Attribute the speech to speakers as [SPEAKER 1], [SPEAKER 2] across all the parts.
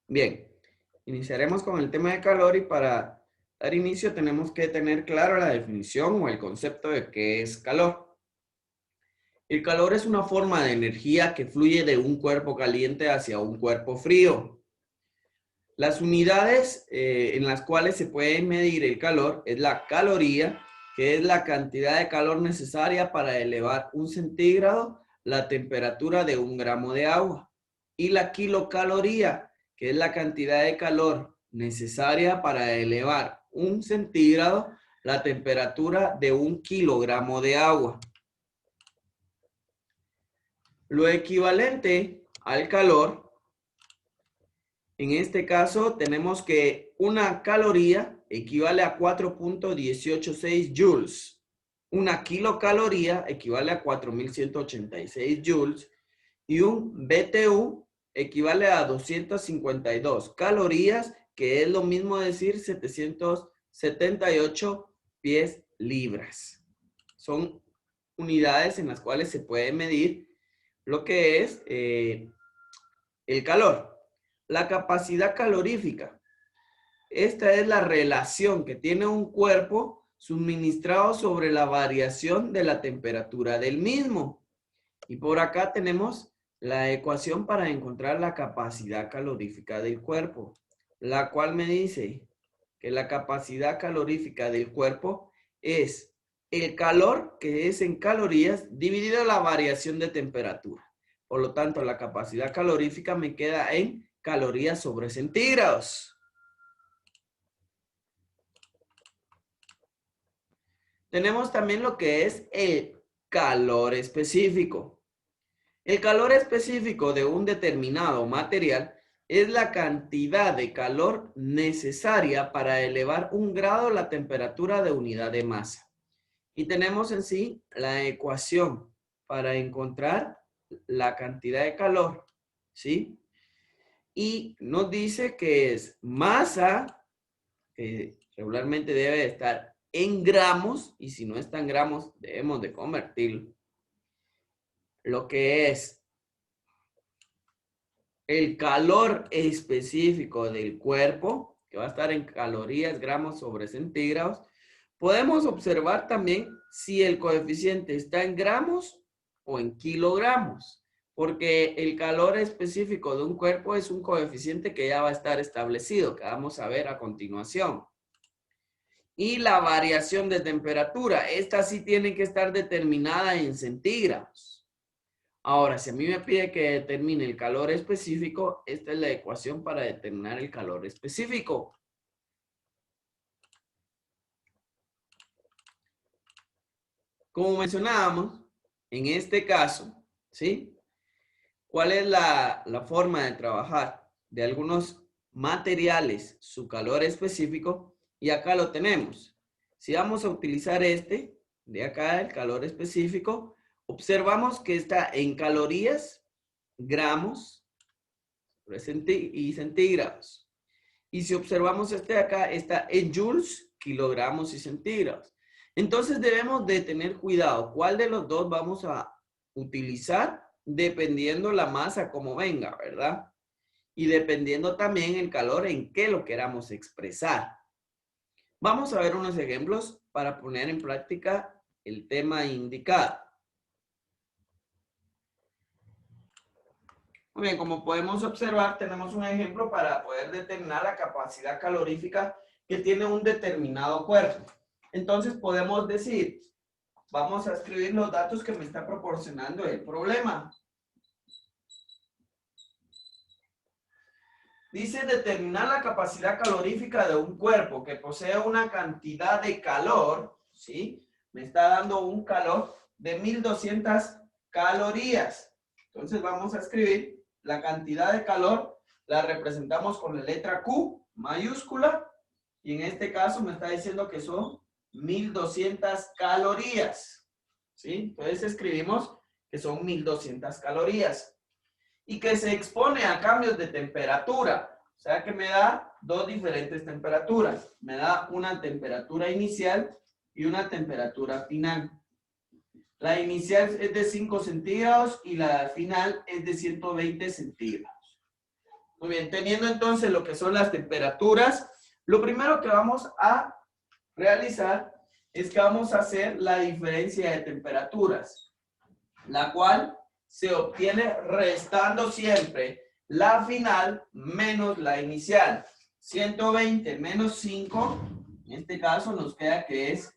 [SPEAKER 1] Bien, iniciaremos con el tema de calor y para dar inicio tenemos que tener claro la definición o el concepto de qué es calor. El calor es una forma de energía que fluye de un cuerpo caliente hacia un cuerpo frío. Las unidades en las cuales se puede medir el calor es la caloría, que es la cantidad de calor necesaria para elevar 1 centígrado la temperatura de 1 gramo de agua. Y la kilocaloría, que es la cantidad de calor necesaria para elevar 1 centígrado la temperatura de 1 kilogramo de agua. Lo equivalente al calor, en este caso tenemos que una caloría equivale a 4.186 joules. Una kilocaloría equivale a 4.186 joules. Y un BTU equivale a 252 calorías, que es lo mismo decir 778 pies libras. Son unidades en las cuales se puede medir lo que es el calor. La capacidad calorífica. Esta es la relación que tiene un cuerpo suministrado sobre la variación de la temperatura del mismo. Y por acá tenemos la ecuación para encontrar la capacidad calorífica del cuerpo, la cual me dice que la capacidad calorífica del cuerpo es el calor, que es en calorías, dividido la variación de temperatura. Por lo tanto, la capacidad calorífica me queda en calorías sobre centígrados. Tenemos también lo que es el calor específico. El calor específico de un determinado material es la cantidad de calor necesaria para elevar 1 grado la temperatura de unidad de masa. Y tenemos en sí la ecuación para encontrar la cantidad de calor, ¿sí? Y nos dice que es masa, que regularmente debe estar en gramos, y si no está en gramos, debemos de convertirlo. Lo que es el calor específico del cuerpo, que va a estar en calorías, gramos sobre centígrados. Podemos observar también si el coeficiente está en gramos o en kilogramos, porque el calor específico de un cuerpo es un coeficiente que ya va a estar establecido, que vamos a ver a continuación. Y la variación de temperatura, esta sí tiene que estar determinada en centígrados. Ahora, si a mí me pide que determine el calor específico, esta es la ecuación para determinar el calor específico. Como mencionábamos, en este caso, ¿sí? ¿Cuál es la forma de trabajar de algunos materiales, su calor específico? Y acá lo tenemos. Si vamos a utilizar este, de acá, el calor específico, observamos que está en calorías, gramos y centígrados. Y si observamos este de acá, está en joules, kilogramos y centígrados. Entonces debemos de tener cuidado cuál de los dos vamos a utilizar dependiendo la masa como venga, ¿verdad? Y dependiendo también el calor en que lo queramos expresar. Vamos a ver unos ejemplos para poner en práctica el tema indicado. Muy bien, como podemos observar, tenemos un ejemplo para poder determinar la capacidad calorífica que tiene un determinado cuerpo. Entonces podemos decir, vamos a escribir los datos que me está proporcionando el problema. Dice determinar la capacidad calorífica de un cuerpo que posee una cantidad de calor, ¿sí? Me está dando un calor de 1200 calorías. Entonces vamos a escribir la cantidad de calor, la representamos con la letra Q mayúscula, y en este caso me está diciendo que son 1200 calorías, ¿sí? Entonces escribimos que son 1200 calorías. Y que se expone a cambios de temperatura. O sea que me da dos diferentes temperaturas. Me da una temperatura inicial y una temperatura final. La inicial es de 5 centígrados y la final es de 120 centígrados. Muy bien, teniendo entonces lo que son las temperaturas, lo primero que vamos a realizar es que vamos a hacer la diferencia de temperaturas, la cual se obtiene restando siempre la final menos la inicial. 120 menos 5, en este caso nos queda que es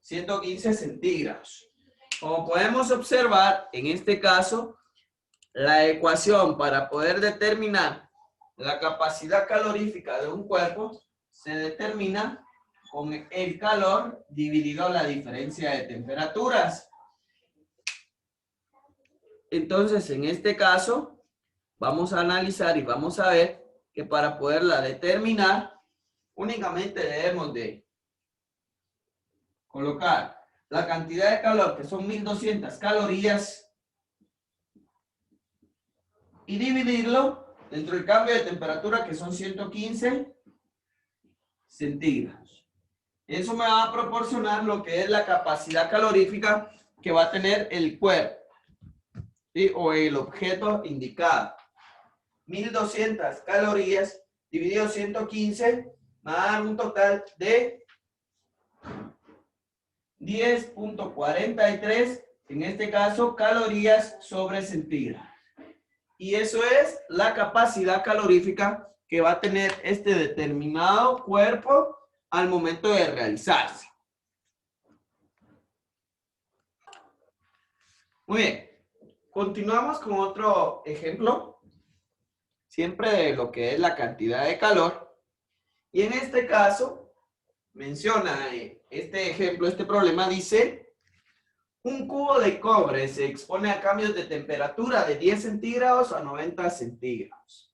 [SPEAKER 1] 115 centígrados. Como podemos observar, en este caso, la ecuación para poder determinar la capacidad calorífica de un cuerpo se determina con el calor dividido la diferencia de temperaturas. Entonces, en este caso, vamos a analizar y vamos a ver que para poderla determinar, únicamente debemos de colocar la cantidad de calor, que son 1200 calorías, y dividirlo dentro del cambio de temperatura, que son 115 centígrados. Eso me va a proporcionar lo que es la capacidad calorífica que va a tener el cuerpo, ¿sí? O el objeto indicado. 1200 calorías dividido 115 me va a dar un total de 10.43, en este caso, calorías sobre centígrados. Y eso es la capacidad calorífica que va a tener este determinado cuerpo al momento de realizarse. Muy bien. Continuamos con otro ejemplo, siempre de lo que es la cantidad de calor. Y en este caso, menciona este ejemplo, este problema dice: un cubo de cobre se expone a cambios de temperatura de 10 centígrados a 90 centígrados.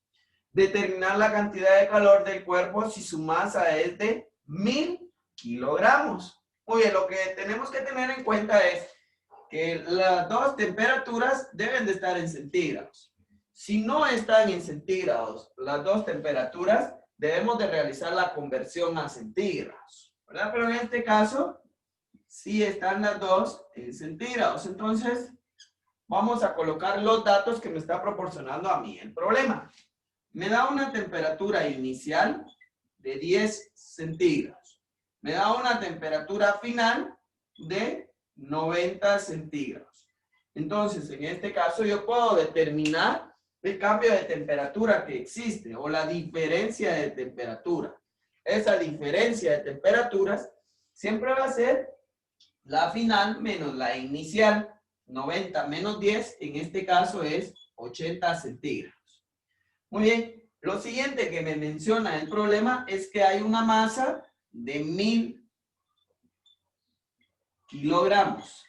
[SPEAKER 1] Determinar la cantidad de calor del cuerpo si su masa es de 1000 kilogramos. Muy bien, lo que tenemos que tener en cuenta es que las dos temperaturas deben de estar en centígrados. Si no están en centígrados las dos temperaturas, debemos de realizar la conversión a centígrados, ¿verdad? Pero en este caso, sí están las dos en centígrados. Entonces, vamos a colocar los datos que me está proporcionando a mí el problema. Me da una temperatura inicial de 10 centígrados. Me da una temperatura final de 90 centígrados. Entonces, en este caso, yo puedo determinar el cambio de temperatura que existe o la diferencia de temperatura. Esa diferencia de temperaturas siempre va a ser la final menos la inicial. 90 menos 10, en este caso es 80 centígrados. Muy bien, lo siguiente que me menciona el problema es que hay una masa de 1000 kilogramos.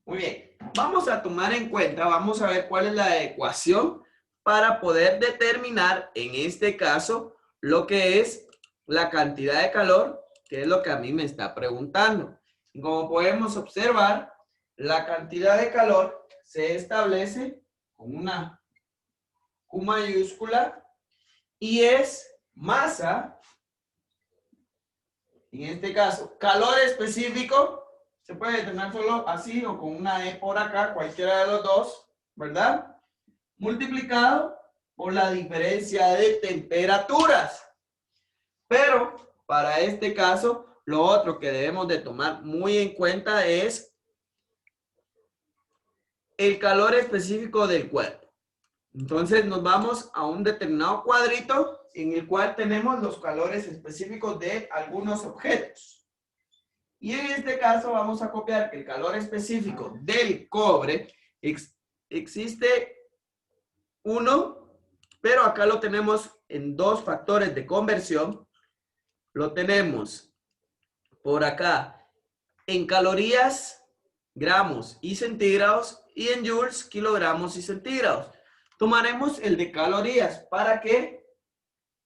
[SPEAKER 1] Muy bien, vamos a tomar en cuenta, vamos a ver cuál es la ecuación para poder determinar, en este caso, lo que es la cantidad de calor, que es lo que a mí me está preguntando. Y como podemos observar, la cantidad de calor se establece con una Q mayúscula y es masa, en este caso, calor específico. Se puede determinar solo así o con una E por acá, cualquiera de los dos, ¿verdad? Multiplicado por la diferencia de temperaturas. Pero para este caso, lo otro que debemos de tomar muy en cuenta es el calor específico del cuerpo. Entonces nos vamos a un determinado cuadrito en el cual tenemos los calores específicos de algunos objetos. Y en este caso vamos a copiar que el calor específico del cobre existe 1, pero acá lo tenemos en dos factores de conversión. Lo tenemos por acá en calorías, gramos y centígrados, y en joules, kilogramos y centígrados. Tomaremos el de calorías para que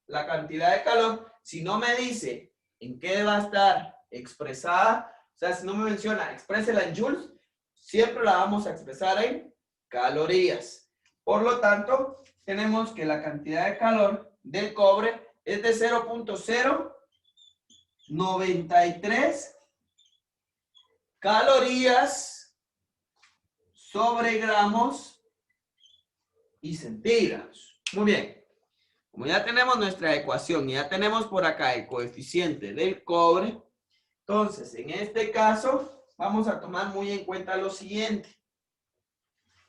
[SPEAKER 1] la cantidad de calor, si no me dice en qué va a estar expresada, o sea, si no me menciona, exprésela en joules, siempre la vamos a expresar en calorías. Por lo tanto, tenemos que la cantidad de calor del cobre es de 0.093 calorías sobre gramos y centígrados. Muy bien. Como ya tenemos nuestra ecuación y ya tenemos por acá el coeficiente del cobre, entonces en este caso vamos a tomar muy en cuenta lo siguiente.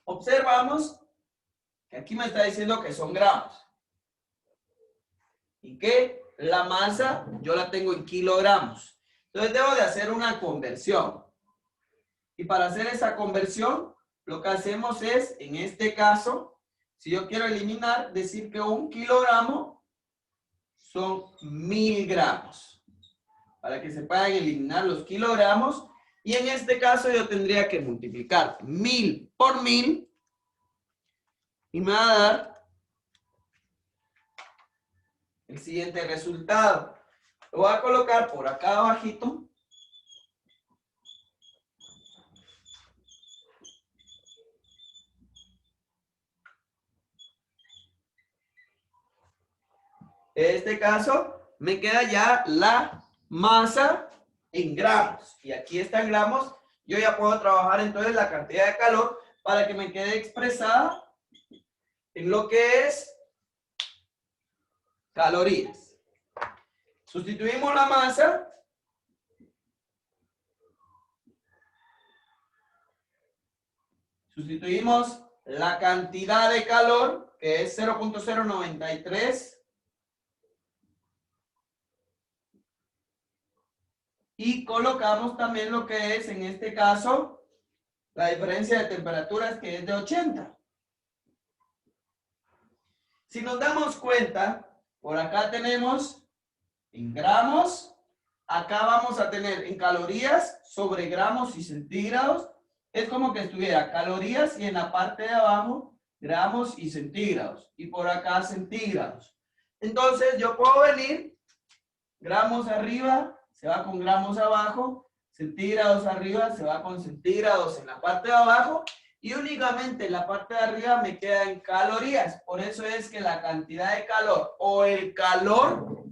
[SPEAKER 1] Observamos que aquí me está diciendo que son gramos y que la masa yo la tengo en kilogramos. Entonces debo de hacer una conversión. Y para hacer esa conversión, lo que hacemos es, en este caso, si yo quiero eliminar, decir que 1 kilogramo son 1000 gramos. Para que se puedan eliminar los kilogramos. Y en este caso yo tendría que multiplicar 1000 por 1000. Y me va a dar el siguiente resultado. Lo voy a colocar por acá abajito. En este caso, me queda ya la masa en gramos. Y aquí está en gramos. Yo ya puedo trabajar entonces la cantidad de calor para que me quede expresada en lo que es calorías. Sustituimos la masa. Sustituimos la cantidad de calor, que es 0.093. Y colocamos también lo que es, en este caso, la diferencia de temperaturas, que es de 80. Si nos damos cuenta, por acá tenemos en gramos, acá vamos a tener en calorías sobre gramos y centígrados. Es como que estuviera calorías y en la parte de abajo gramos y centígrados. Y por acá centígrados. Entonces yo puedo venir, gramos arriba, se va con gramos abajo, centígrados arriba, se va con centígrados en la parte de abajo, y únicamente en la parte de arriba me queda en calorías. Por eso es que la cantidad de calor o el calor,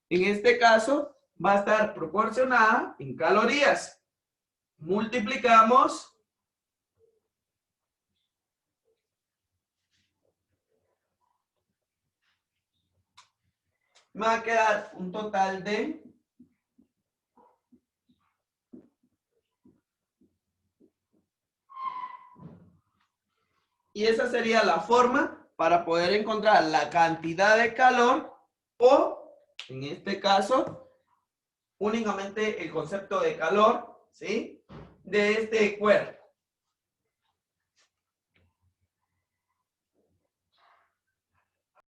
[SPEAKER 1] en este caso, va a estar proporcionada en calorías. Multiplicamos. Me va a quedar un total de 'y esa sería la forma para poder encontrar la cantidad de calor o, en este caso, únicamente el concepto de calor, ¿sí?, de este cuerpo.